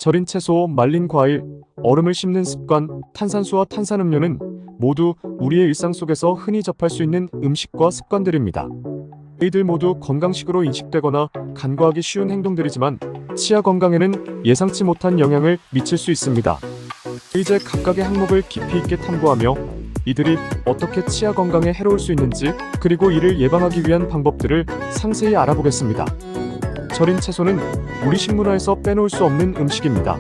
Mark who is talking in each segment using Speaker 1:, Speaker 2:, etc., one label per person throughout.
Speaker 1: 절인 채소, 말린 과일, 얼음을 씹는 습관, 탄산수와 탄산음료는 모두 우리의 일상 속에서 흔히 접할 수 있는 음식과 습관들입니다. 이들 모두 건강식으로 인식되거나 간과하기 쉬운 행동들이지만 치아 건강에는 예상치 못한 영향을 미칠 수 있습니다. 이제 각각의 항목을 깊이 있게 탐구하며 이들이 어떻게 치아 건강에 해로울 수 있는지, 그리고 이를 예방하기 위한 방법들을 상세히 알아보겠습니다. 절인 채소는 우리 식문화에서 빼놓을 수 없는 음식입니다.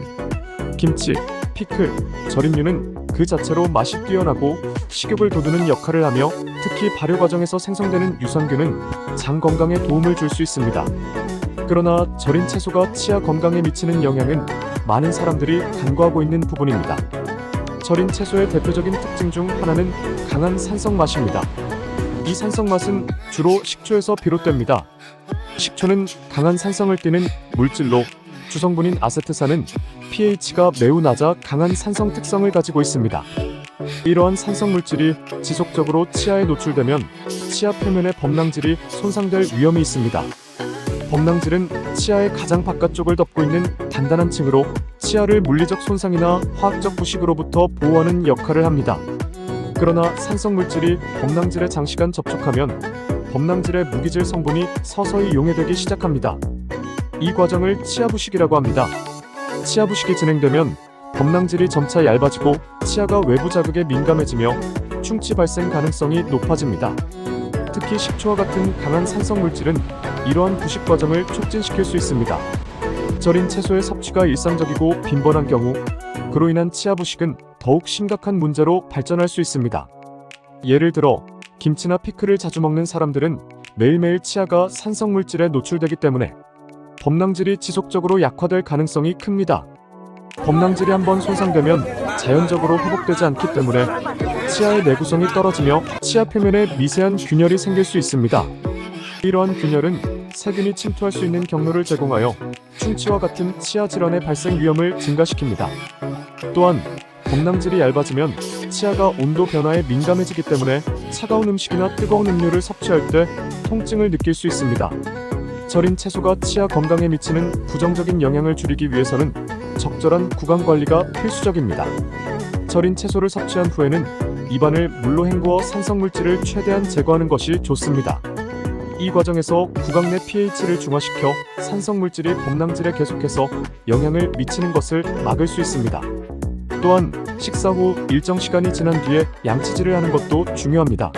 Speaker 1: 김치, 피클, 절임류는 그 자체로 맛이 뛰어나고 식욕을 돋우는 역할을 하며, 특히 발효 과정에서 생성되는 유산균은 장 건강에 도움을 줄 수 있습니다. 그러나 절인 채소가 치아 건강에 미치는 영향은 많은 사람들이 간과하고 있는 부분입니다. 절인 채소의 대표적인 특징 중 하나는 강한 산성 맛입니다. 이 산성 맛은 주로 식초에서 비롯됩니다. 식초는 강한 산성을 띠는 물질로, 주성분인 아세트산은 pH가 매우 낮아 강한 산성 특성을 가지고 있습니다. 이러한 산성 물질이 지속적으로 치아에 노출되면 치아 표면의 범랑질이 손상될 위험이 있습니다. 범랑질은 치아의 가장 바깥쪽을 덮고 있는 단단한 층으로 치아를 물리적 손상이나 화학적 부식으로부터 보호하는 역할을 합니다. 그러나 산성 물질이 범랑질에 장시간 접촉하면 범랑질의 무기질 성분이 서서히 용해되기 시작합니다. 이 과정을 치아 부식이라고 합니다. 치아 부식이 진행되면 범랑질이 점차 얇아지고 치아가 외부 자극에 민감해지며 충치 발생 가능성이 높아집니다. 특히 식초와 같은 강한 산성 물질은 이러한 부식 과정을 촉진시킬 수 있습니다. 절인 채소의 섭취가 일상적이고 빈번한 경우 그로 인한 치아 부식은 더욱 심각한 문제로 발전할 수 있습니다. 예를 들어 김치나 피클을 자주 먹는 사람들은 매일매일 치아가 산성 물질에 노출되기 때문에 범랑질이 지속적으로 약화될 가능성이 큽니다. 범랑질이 한번 손상되면 자연적으로 회복되지 않기 때문에 치아의 내구성이 떨어지며 치아 표면에 미세한 균열이 생길 수 있습니다. 이러한 균열은 세균이 침투할 수 있는 경로를 제공하여 충치와 같은 치아 질환의 발생 위험을 증가시킵니다. 또한 범랑질이 얇아지면 치아가 온도 변화에 민감해지기 때문에 차가운 음식이나 뜨거운 음료를 섭취할 때 통증을 느낄 수 있습니다. 절인 채소가 치아 건강에 미치는 부정적인 영향을 줄이기 위해서는 적절한 구강 관리가 필수적입니다. 절인 채소를 섭취한 후에는 입안을 물로 헹구어 산성 물질을 최대한 제거하는 것이 좋습니다. 이 과정에서 구강 내 pH를 중화시켜 산성 물질이 범랑질에 계속해서 영향을 미치는 것을 막을 수 있습니다. 또한 식사 후 일정 시간이 지난 뒤에 양치질을 하는 것도 중요합니다.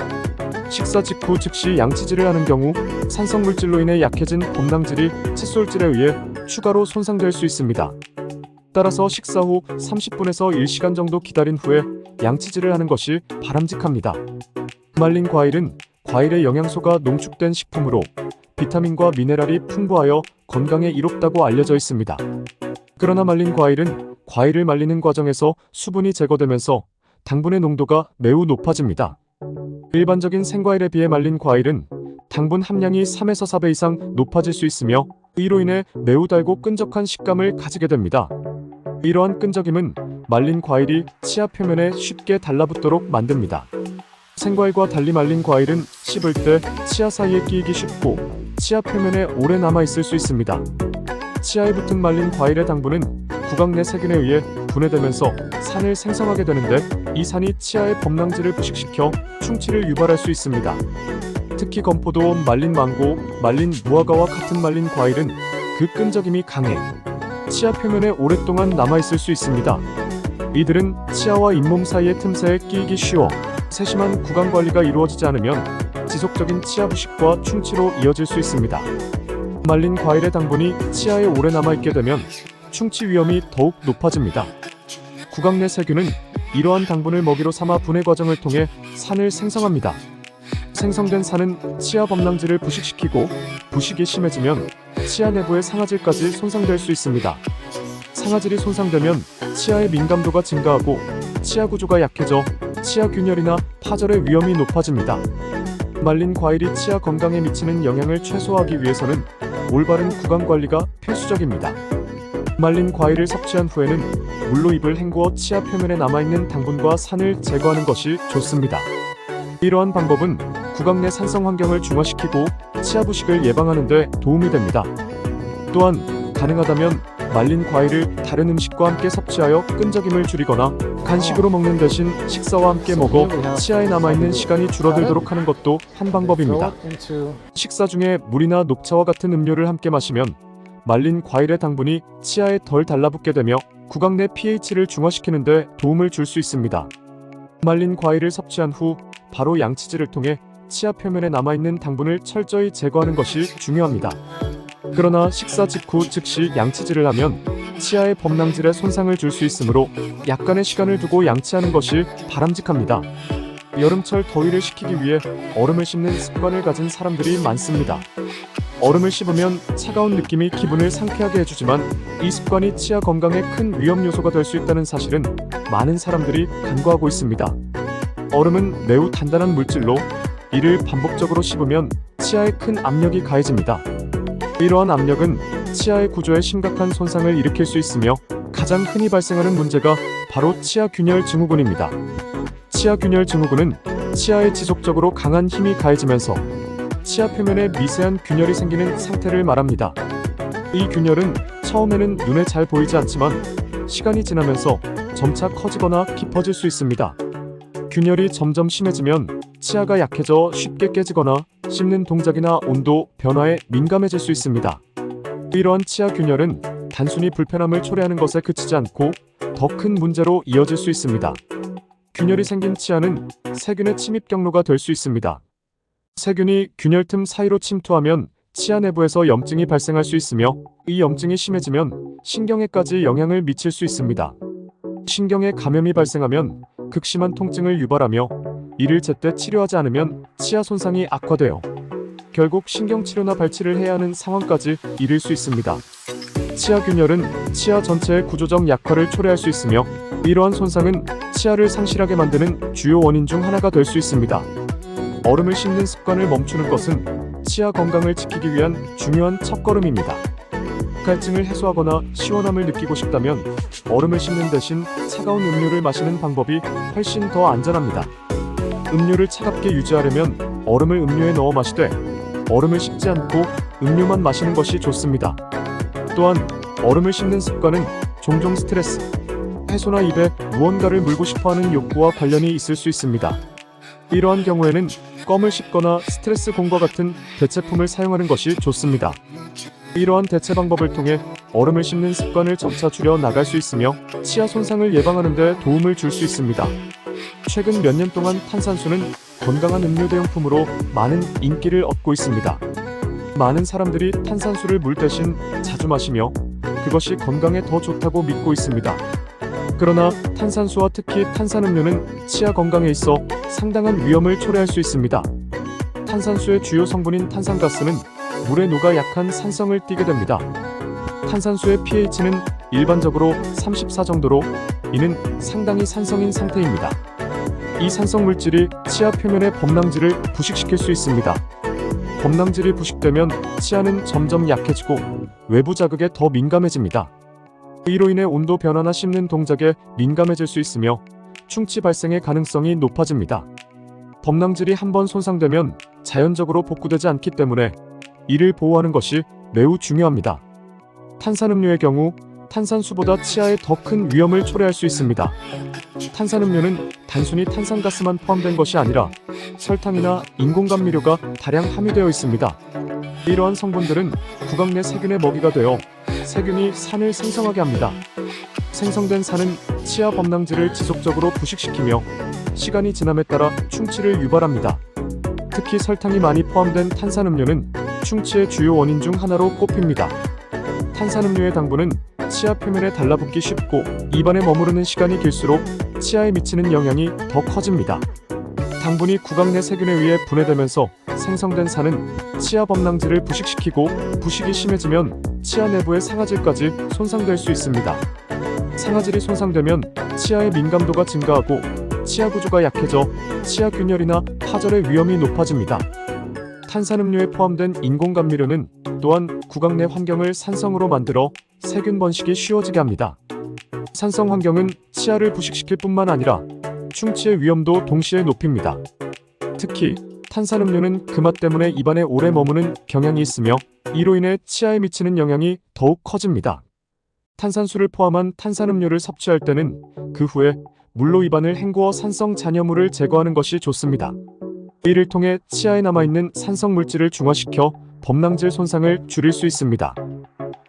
Speaker 1: 식사 직후 즉시 양치질을 하는 경우 산성 물질로 인해 약해진 범랑질이 칫솔질에 의해 추가로 손상될 수 있습니다. 따라서 식사 후 30분에서 1시간 정도 기다린 후에 양치질을 하는 것이 바람직합니다. 말린 과일은 과일의 영양소가 농축된 식품으로 비타민과 미네랄이 풍부하여 건강에 이롭다고 알려져 있습니다. 그러나 말린 과일은 과일을 말리는 과정에서 수분이 제거되면서 당분의 농도가 매우 높아집니다. 일반적인 생과일에 비해 말린 과일은 당분 함량이 3에서 4배 이상 높아질 수 있으며 이로 인해 매우 달고 끈적한 식감을 가지게 됩니다. 이러한 끈적임은 말린 과일이 치아 표면에 쉽게 달라붙도록 만듭니다. 생과일과 달리 말린 과일은 씹을 때 치아 사이에 끼이기 쉽고 치아 표면에 오래 남아있을 수 있습니다. 치아에 붙은 말린 과일의 당분은 구강 내 세균에 의해 분해되면서 산을 생성하게 되는데 이 산이 치아의 범랑질을 부식시켜 충치를 유발할 수 있습니다. 특히 건포도, 말린 망고, 말린 무화과와 같은 말린 과일은 그 끈적임이 강해 치아 표면에 오랫동안 남아있을 수 있습니다. 이들은 치아와 잇몸 사이의 틈새에 끼이기 쉬워 세심한 구강 관리가 이루어지지 않으면 지속적인 치아 부식과 충치로 이어질 수 있습니다. 말린 과일의 당분이 치아에 오래 남아있게 되면 충치 위험이 더욱 높아집니다. 구강 내 세균은 이러한 당분을 먹이로 삼아 분해 과정을 통해 산을 생성합니다. 생성된 산은 치아 범랑질을 부식시키고 부식이 심해지면 치아 내부의 상아질까지 손상될 수 있습니다. 상아질이 손상되면 치아의 민감도가 증가하고 치아 구조가 약해져 치아 균열이나 파절의 위험이 높아집니다. 말린 과일이 치아 건강에 미치는 영향을 최소화하기 위해서는 올바른 구강 관리가 필수적입니다. 말린 과일을 섭취한 후에는 물로 입을 헹구어 치아 표면에 남아있는 당분과 산을 제거하는 것이 좋습니다. 이러한 방법은 구강 내 산성 환경을 중화시키고 치아 부식을 예방하는 데 도움이 됩니다. 또한 가능하다면 말린 과일을 다른 음식과 함께 섭취하여 끈적임을 줄이거나 간식으로 먹는 대신 식사와 함께 먹어 치아에 남아있는 시간이 줄어들도록 하는 것도 한 방법입니다. 식사 중에 물이나 녹차와 같은 음료를 함께 마시면 말린 과일의 당분이 치아에 덜 달라붙게 되며 구강 내 pH를 중화시키는 데 도움을 줄 수 있습니다. 말린 과일을 섭취한 후 바로 양치질을 통해 치아 표면에 남아있는 당분을 철저히 제거하는 것이 중요합니다. 그러나 식사 직후 즉시 양치질을 하면 치아의 범랑질에 손상을 줄 수 있으므로 약간의 시간을 두고 양치하는 것이 바람직합니다. 여름철 더위를 식히기 위해 얼음을 씹는 습관을 가진 사람들이 많습니다. 얼음을 씹으면 차가운 느낌이 기분을 상쾌하게 해주지만 이 습관이 치아 건강에 큰 위험 요소가 될 수 있다는 사실은 많은 사람들이 간과하고 있습니다. 얼음은 매우 단단한 물질로 이를 반복적으로 씹으면 치아에 큰 압력이 가해집니다. 이러한 압력은 치아의 구조에 심각한 손상을 일으킬 수 있으며 가장 흔히 발생하는 문제가 바로 치아균열 증후군입니다. 치아균열 증후군은 치아에 지속적으로 강한 힘이 가해지면서 치아 표면에 미세한 균열이 생기는 상태를 말합니다. 이 균열은 처음에는 눈에 잘 보이지 않지만 시간이 지나면서 점차 커지거나 깊어질 수 있습니다. 균열이 점점 심해지면 치아가 약해져 쉽게 깨지거나 씹는 동작이나 온도, 변화에 민감해질 수 있습니다. 이러한 치아 균열은 단순히 불편함을 초래하는 것에 그치지 않고 더 큰 문제로 이어질 수 있습니다. 균열이 생긴 치아는 세균의 침입 경로가 될 수 있습니다. 세균이 균열 틈 사이로 침투하면 치아 내부에서 염증이 발생할 수 있으며 이 염증이 심해지면 신경에까지 영향을 미칠 수 있습니다. 신경에 감염이 발생하면 극심한 통증을 유발하며 이를 제때 치료하지 않으면 치아 손상이 악화되어 결국 신경치료나 발치를 해야 하는 상황까지 이를 수 있습니다. 치아균열은 치아 전체의 구조적 약화를 초래할 수 있으며 이러한 손상은 치아를 상실하게 만드는 주요 원인 중 하나가 될 수 있습니다. 얼음을 씹는 습관을 멈추는 것은 치아 건강을 지키기 위한 중요한 첫걸음입니다. 갈증을 해소하거나 시원함을 느끼고 싶다면 얼음을 씹는 대신 차가운 음료를 마시는 방법이 훨씬 더 안전합니다. 음료를 차갑게 유지하려면 얼음을 음료에 넣어 마시되 얼음을 씹지 않고 음료만 마시는 것이 좋습니다. 또한 얼음을 씹는 습관은 종종 스트레스 해소나 입에 무언가를 물고 싶어하는 욕구와 관련이 있을 수 있습니다. 이러한 경우에는 껌을 씹거나 스트레스 공과 같은 대체품을 사용하는 것이 좋습니다. 이러한 대체 방법을 통해 얼음을 씹는 습관을 점차 줄여 나갈 수 있으며 치아 손상을 예방하는 데 도움을 줄 수 있습니다. 최근 몇 년 동안 탄산수는 건강한 음료 대용품으로 많은 인기를 얻고 있습니다. 많은 사람들이 탄산수를 물 대신 자주 마시며 그것이 건강에 더 좋다고 믿고 있습니다. 그러나 탄산수와 특히 탄산음료는 치아 건강에 있어 상당한 위험을 초래할 수 있습니다. 탄산수의 주요 성분인 탄산가스는 물에 녹아 약한 산성을 띠게 됩니다. 탄산수의 pH는 일반적으로 34 정도로 이는 상당히 산성인 상태입니다. 이 산성 물질이 치아 표면의 범랑질을 부식시킬 수 있습니다. 범랑질이 부식되면 치아는 점점 약해지고 외부 자극에 더 민감해집니다. 이로 인해 온도 변화나 씹는 동작에 민감해질 수 있으며 충치 발생의 가능성이 높아집니다. 범랑질이 한번 손상되면 자연적으로 복구되지 않기 때문에 이를 보호하는 것이 매우 중요합니다. 탄산음료의 경우 탄산수보다 치아에 더 큰 위험을 초래할 수 있습니다. 탄산음료는 단순히 탄산가스만 포함된 것이 아니라 설탕이나 인공감미료가 다량 함유되어 있습니다. 이러한 성분들은 구강 내 세균의 먹이가 되어 세균이 산을 생성하게 합니다. 생성된 산은 치아 범랑질을 지속적으로 부식시키며 시간이 지남에 따라 충치를 유발합니다. 특히 설탕이 많이 포함된 탄산음료는 충치의 주요 원인 중 하나로 꼽힙니다. 탄산음료의 당분은 치아 표면에 달라붙기 쉽고 입안에 머무르는 시간이 길수록 치아에 미치는 영향이 더 커집니다. 당분이 구강 내 세균에 의해 분해되면서 생성된 산은 치아 범랑질을 부식시키고 부식이 심해지면 치아 내부의 상아질까지 손상될 수 있습니다. 상아질이 손상되면 치아의 민감도가 증가하고 치아 구조가 약해져 치아 균열이나 파절의 위험이 높아집니다. 탄산음료에 포함된 인공감미료는 또한 구강 내 환경을 산성으로 만들어 세균 번식이 쉬워지게 합니다. 산성 환경은 치아를 부식시킬 뿐만 아니라 충치의 위험도 동시에 높입니다. 특히 탄산음료는 그 맛 때문에 입안에 오래 머무는 경향이 있으며 이로 인해 치아에 미치는 영향이 더욱 커집니다. 탄산수를 포함한 탄산음료를 섭취할 때는 그 후에 물로 입안을 헹구어 산성 잔여물을 제거하는 것이 좋습니다. 이를 통해 치아에 남아있는 산성 물질을 중화시켜 범랑질 손상을 줄일 수 있습니다.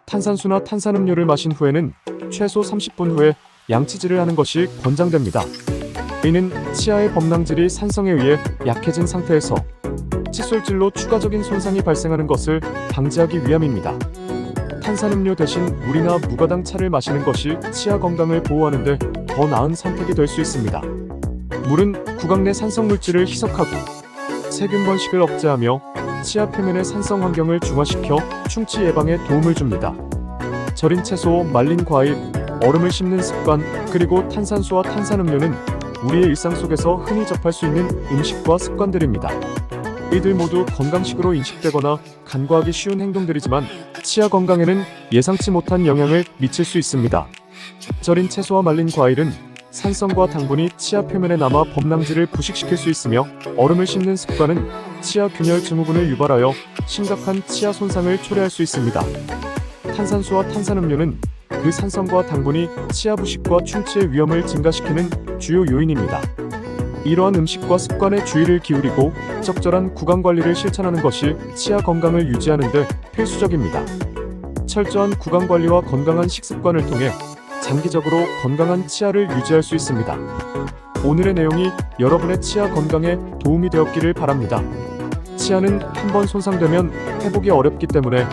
Speaker 1: 탄산수나 탄산음료를 마신 후에는 최소 30분 후에 양치질을 하는 것이 권장됩니다. 이는 치아의 범랑질이 산성에 의해 약해진 상태에서 칫솔질로 추가적인 손상이 발생하는 것을 방지하기 위함입니다. 탄산음료 대신 물이나 무가당 차를 마시는 것이 치아 건강을 보호하는 데 더 나은 선택이 될 수 있습니다. 물은 구강 내 산성 물질을 희석하고 세균 번식을 억제하며 치아 표면의 산성 환경을 중화시켜 충치 예방에 도움을 줍니다. 절인 채소, 말린 과일, 얼음을 씹는 습관, 그리고 탄산수와 탄산음료는 우리의 일상 속에서 흔히 접할 수 있는 음식과 습관들입니다. 이들 모두 건강식으로 인식되거나 간과하기 쉬운 행동들이지만 치아 건강에는 예상치 못한 영향을 미칠 수 있습니다. 절인 채소와 말린 과일은 산성과 당분이 치아 표면에 남아 범랑질을 부식시킬 수 있으며, 얼음을 씹는 습관은 치아 균열 증후군을 유발하여 심각한 치아 손상을 초래할 수 있습니다. 탄산수와 탄산음료는 그 산성과 당분이 치아 부식과 충치의 위험을 증가시키는 주요 요인입니다. 이러한 음식과 습관에 주의를 기울이고 적절한 구강 관리를 실천하는 것이 치아 건강을 유지하는 데 필수적입니다. 철저한 구강 관리와 건강한 식습관을 통해 장기적으로 건강한 치아를 유지할 수 있습니다. 오늘의 내용이 여러분의 치아 건강에 도움이 되었기를 바랍니다. 치아는 한번 손상되면 회복이 어렵기 때문에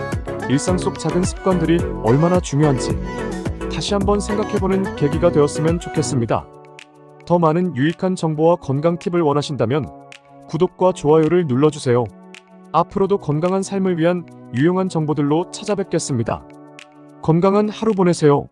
Speaker 1: 일상 속 작은 습관들이 얼마나 중요한지 다시 한번 생각해보는 계기가 되었으면 좋겠습니다. 더 많은 유익한 정보와 건강 팁을 원하신다면 구독과 좋아요를 눌러주세요. 앞으로도 건강한 삶을 위한 유용한 정보들로 찾아뵙겠습니다. 건강한 하루 보내세요.